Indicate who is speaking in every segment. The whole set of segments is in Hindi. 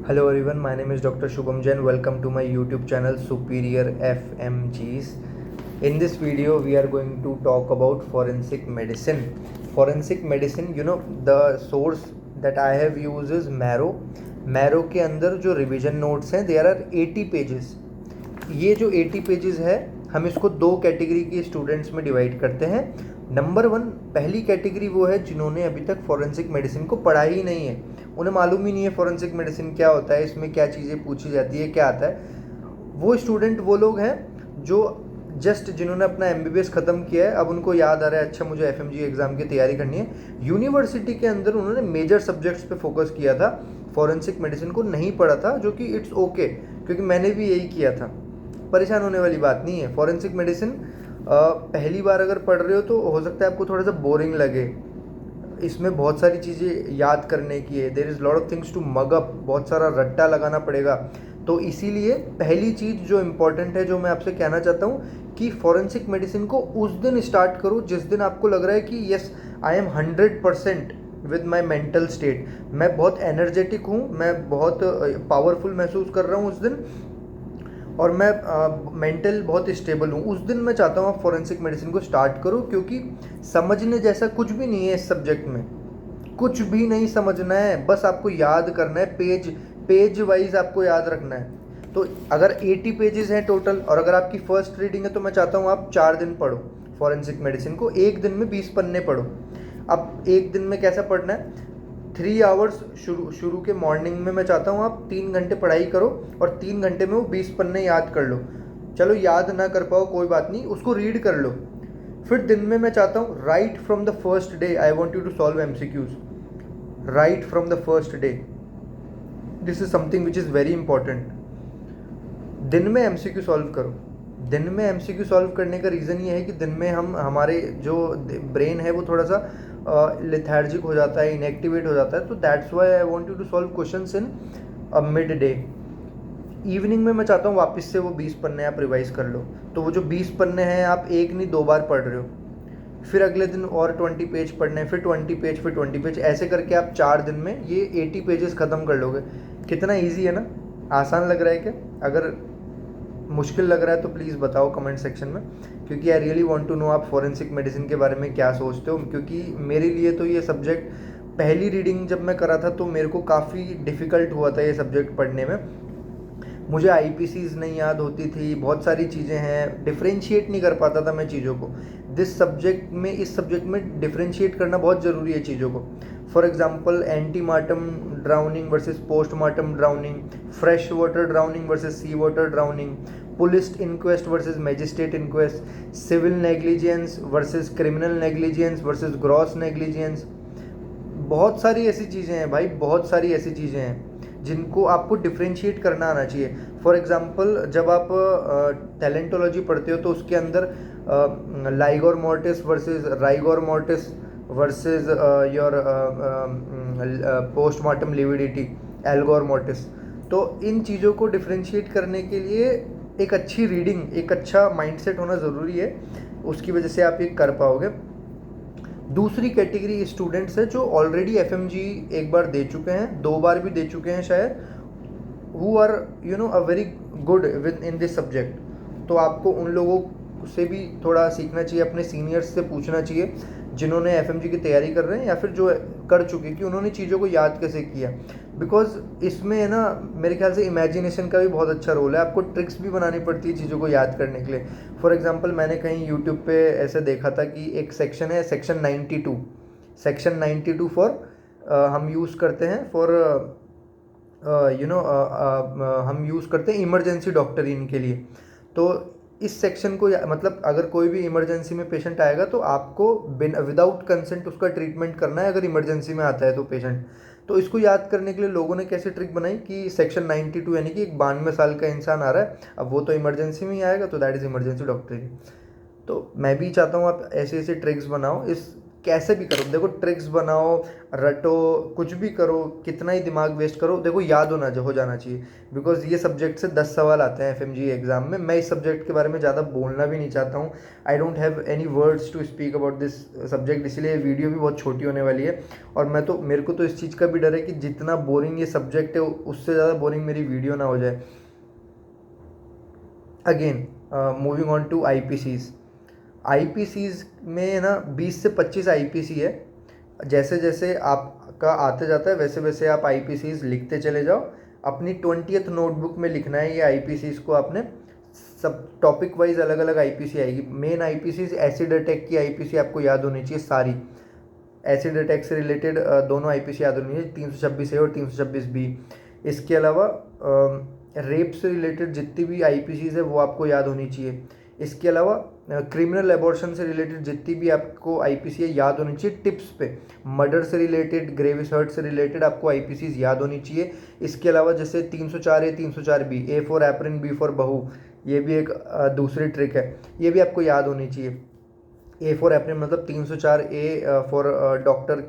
Speaker 1: Hello everyone, my name is Dr. Shubham Jain. Welcome to my YouTube channel Superior FMGs. In this video, we are going to talk about forensic medicine. Forensic medicine, the source that I have used is Marrow. Marrow के अंदर जो रिविजन नोट्स हैं, there are 80 pages. ये जो 80 पेजेस है, हम इसको दो कैटेगरी के स्टूडेंट्स में डिवाइड करते हैं. नंबर 1, पहली कैटेगरी वो है जिन्होंने अभी तक फॉरेंसिक मेडिसिन को पढ़ा ही नहीं है, उन्हें मालूम ही नहीं है फॉरेंसिक मेडिसिन क्या होता है, इसमें क्या चीज़ें पूछी जाती है, क्या आता है. वो स्टूडेंट वो लोग हैं जो जस्ट जिन्होंने अपना MBBS ख़त्म किया है, अब उनको याद आ रहा है अच्छा मुझे FMG एग्ज़ाम की तैयारी करनी है. यूनिवर्सिटी के अंदर उन्होंने मेजर सब्जेक्ट्स पे फोकस किया था, फॉरेंसिक मेडिसिन को नहीं पढ़ा था, जो कि इट्स ओके, क्योंकि मैंने भी यही किया था. परेशान होने वाली बात नहीं है. फॉरेंसिक मेडिसिन पहली बार अगर पढ़ रहे हो तो हो सकता है आपको थोड़ा सा बोरिंग लगे. इसमें बहुत सारी चीज़ें याद करने की है, there is lot of things to mug up, बहुत सारा रट्टा लगाना पड़ेगा. तो इसीलिए पहली चीज़ जो इम्पॉर्टेंट है, जो मैं आपसे कहना चाहता हूँ कि फॉरेंसिक मेडिसिन को उस दिन स्टार्ट करो जिस दिन आपको लग रहा है कि yes I am 100% with my mental state. मैं बहुत एनर्जेटिक हूँ, मैं बहुत पावरफुल महसूस कर रहा हूँ उस दिन, और मैं मेंटल बहुत स्टेबल हूँ. उस दिन मैं चाहता हूँ आप फॉरेंसिक मेडिसिन को स्टार्ट करो, क्योंकि समझने जैसा कुछ भी नहीं है इस सब्जेक्ट में. कुछ भी नहीं समझना है, बस आपको याद करना है, पेज वाइज आपको याद रखना है. तो अगर 80 पेजेस हैं टोटल, और अगर आपकी फर्स्ट रीडिंग है, तो मैं चाहता हूँ आप 4 दिन पढ़ो फॉरेंसिक मेडिसिन को. एक दिन में 20 पन्ने पढ़ो. अब एक दिन में कैसा पढ़ना है, 3 आवर्स शुरू के मॉर्निंग में मैं चाहता हूँ आप 3 घंटे पढ़ाई करो, और 3 घंटे में वो 20 पन्ने याद कर लो. चलो याद ना कर पाओ कोई बात नहीं, उसको रीड कर लो. फिर दिन में मैं चाहता हूँ right from the first day I want you to solve MCQs. Right from the first day, this is something which is very important. दिन में MCQ सॉल्व करो. दिन में MCQ सॉल्व करने का रीज़न ये है कि दिन में हमारे जो ब्रेन है वो थोड़ा सा लेथार्जिक हो जाता है, इनएक्टिवेट हो जाता है. तो that's why I want you to solve questions in mid day. Evening में मैं चाहता हूँ वापस से वो 20 पन्ने आप रिवाइज कर लो. तो वो जो 20 पन्ने हैं आप एक नहीं 2 बार पढ़ रहे हो. फिर अगले दिन और 20 पेज पढ़ने हैं, फिर 20 पेज, फिर 20 पेज, ऐसे करके आप 4 दिन में ये 80 पेजेस ख़त्म कर लोगे. कितना ईजी है ना, आसान लग रहा है क्या? अगर मुश्किल लग रहा है तो प्लीज़ बताओ कमेंट सेक्शन में, क्योंकि I really want to know आप फॉरेंसिक मेडिसिन के बारे में क्या सोचते हो. क्योंकि मेरे लिए तो ये सब्जेक्ट पहली रीडिंग जब मैं करा था तो मेरे को काफ़ी डिफ़िकल्ट हुआ था ये सब्जेक्ट पढ़ने में. मुझे IPCs नहीं याद होती थी, बहुत सारी चीज़ें हैं, डिफ्रेंशिएट नहीं कर पाता था मैं चीज़ों को. इस सब्जेक्ट में डिफ्रेंशिएट करना बहुत ज़रूरी है चीज़ों को. For example antemortem drowning versus postmortem drowning, fresh water drowning versus sea water drowning, police inquest versus magistrate inquest, civil negligence versus criminal negligence versus gross negligence. बहुत सारी ऐसी चीज़ें हैं भाई, बहुत सारी ऐसी चीज़ें हैं जिनको आपको डिफ्रेंशिएट करना आना चाहिए. फॉर एग्जांपल जब आप टैलेंटोलॉजी पढ़ते हो तो उसके अंदर लाइगोर mortis versus rigor mortis versus your postmortem lividity, algor mortis. तो इन चीज़ों को डिफ्रेंशिएट करने के लिए एक अच्छी रीडिंग, एक अच्छा माइंडसेट होना ज़रूरी है. उसकी वजह से आप ये कर पाओगे. दूसरी कैटेगरी स्टूडेंट्स है जो ऑलरेडी FMG एक बार दे चुके हैं, 2 बार भी दे चुके हैं शायद, who are a very good within this subject. तो आपको उन लोगों से भी थोड़ा सीखना चाहिए, अपने सीनियर्स से पूछना चाहिए जिन्होंने FMG की तैयारी कर रहे हैं या फिर जो कर चुके, कि उन्होंने चीज़ों को याद कैसे किया. बिकॉज इसमें है ना, मेरे ख्याल से इमेजिनेशन का भी बहुत अच्छा रोल है. आपको ट्रिक्स भी बनानी पड़ती है चीज़ों को याद करने के लिए. फॉर एग्जांपल मैंने कहीं यूट्यूब पे ऐसे देखा था कि एक सेक्शन है, सेक्शन 92 फॉर हम यूज़ करते हैं फॉर हम यूज़ करते हैं इमरजेंसी डॉक्टरीन के लिए. तो इस सेक्शन को मतलब अगर कोई भी इमरजेंसी में पेशेंट आएगा तो आपको विदाउट कंसेंट उसका ट्रीटमेंट करना है, अगर इमरजेंसी में आता है तो पेशेंट. तो इसको याद करने के लिए लोगों ने कैसे ट्रिक बनाई कि सेक्शन 92 यानी कि एक 92 साल का इंसान आ रहा है, अब वो तो इमरजेंसी में ही आएगा, तो दैट इज़ इमरजेंसी डॉक्टरी. तो मैं भी चाहता हूँ आप ऐसे ऐसे ट्रिक्स बनाओ. इस कैसे भी करो, देखो ट्रिक्स बनाओ, रटो, कुछ भी करो, कितना ही दिमाग वेस्ट करो, देखो याद हो जाना चाहिए। बिकॉज ये सब्जेक्ट से 10 सवाल आते हैं FMG एग्जाम में। मैं इस सब्जेक्ट के बारे में ज़्यादा बोलना भी नहीं चाहता हूँ। I don't have any words to speak about this subject, इसलिए वीडियो भी बहुत छोटी होने वाली है। और मेरे को तो इस चीज़ का भी डर है कि जितना बोरिंग ये सब्जेक्ट है उससे ज़्यादा बोरिंग मेरी वीडियो ना हो जाए। Again moving on to IPCs में ना 20 से 25 IPC है। जैसे जैसे आपका आते जाता है वैसे वैसे आप IPCs लिखते चले जाओ। अपनी 20th नोटबुक में लिखना है ये IPCs को आपने। सब टॉपिक वाइज अलग अलग IPC आएगी। मेन IPCs एसिड अटैक की IPC आपको याद होनी चाहिए सारी। एसिड अटैक से रिलेटेड दोनों IPC याद होनी चाहिए, 326A और 326B। इसके अलावा रेप से रिलेटेड जितनी भी IPCs है वो आपको याद होनी चाहिए। इसके अलावा क्रिमिनल एबॉर्शन से रिलेटेड जितनी भी आपको IPC है याद होनी चाहिए टिप्स पे। मर्डर से रिलेटेड, ग्रेविस हर्ट से रिलेटेड आपको IPCs याद होनी चाहिए। इसके अलावा जैसे 304A 304B, A for apron, B for बहू, ये भी एक दूसरी ट्रिक है, ये भी आपको याद होनी चाहिए। A फॉर एप्रन मतलब 304A फॉर डॉक्टर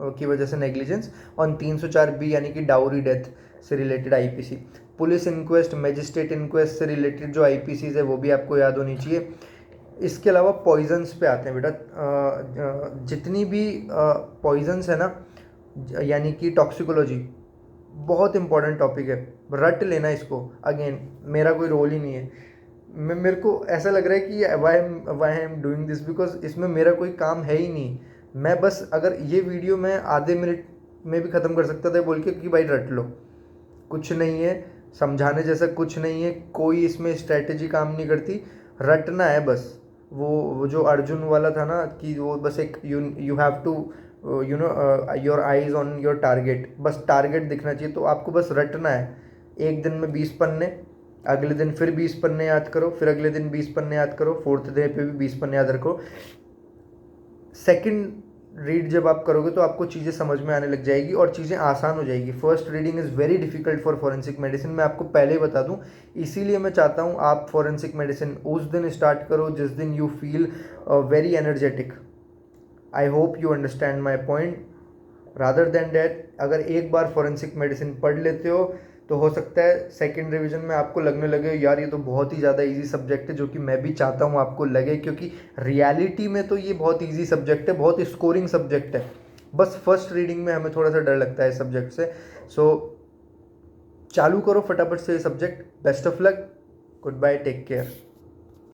Speaker 1: की वजह से नेग्लिजेंस, और 304B यानी कि डाउरी डेथ से related IPC। Police inquest, magistrate inquest से रिलेटेड जो IPCs है वो भी आपको याद होनी चाहिए। इसके अलावा पॉइजन्स पे आते हैं बेटा। जितनी भी पॉइजन्स है ना, यानी कि टॉक्सिकोलॉजी, बहुत इंपॉर्टेंट टॉपिक है, रट लेना इसको। अगेन मेरा कोई रोल ही नहीं है, मेरे को ऐसा लग रहा है कि why I am doing this, because इसमें मेरा कोई काम है ही नहीं। मैं बस, अगर ये वीडियो मैं आधे मिनट में भी ख़त्म कर सकता था बोल के कि भाई रट लो, कुछ नहीं है समझाने जैसा, कुछ नहीं है, कोई इसमें स्ट्रैटेजी काम नहीं करती, रटना है बस। वो जो अर्जुन वाला था ना कि वो बस एक you have to your eyes on your target, बस टारगेट दिखना चाहिए, तो आपको बस रटना है। एक दिन में 20 पन्ने, अगले दिन फिर 20 पन्ने याद करो, फिर अगले दिन 20 पन्ने याद करो, फोर्थ डे पे भी 20 पन्ने याद रखो। सेकंड रीड जब आप करोगे तो आपको चीज़ें समझ में आने लग जाएगी और चीज़ें आसान हो जाएगी। First reading is very difficult for forensic medicine, मैं आपको पहले ही बता दूं। इसीलिए मैं चाहता हूं आप फॉरेंसिक मेडिसिन उस दिन स्टार्ट करो जिस दिन you feel very energetic. I hope you understand my point. Rather than that, अगर एक बार फॉरेंसिक मेडिसिन पढ़ लेते हो तो हो सकता है सेकेंड रिवीजन में आपको लगने लगे यार ये तो बहुत ही ज़्यादा इजी सब्जेक्ट है, जो कि मैं भी चाहता हूँ आपको लगे, क्योंकि रियलिटी में तो ये बहुत इजी सब्जेक्ट है, बहुत स्कोरिंग सब्जेक्ट है। बस फर्स्ट रीडिंग में हमें थोड़ा सा डर लगता है इस सब्जेक्ट से। सो चालू करो फटाफट से ये subject. Best of luck, goodbye, take care.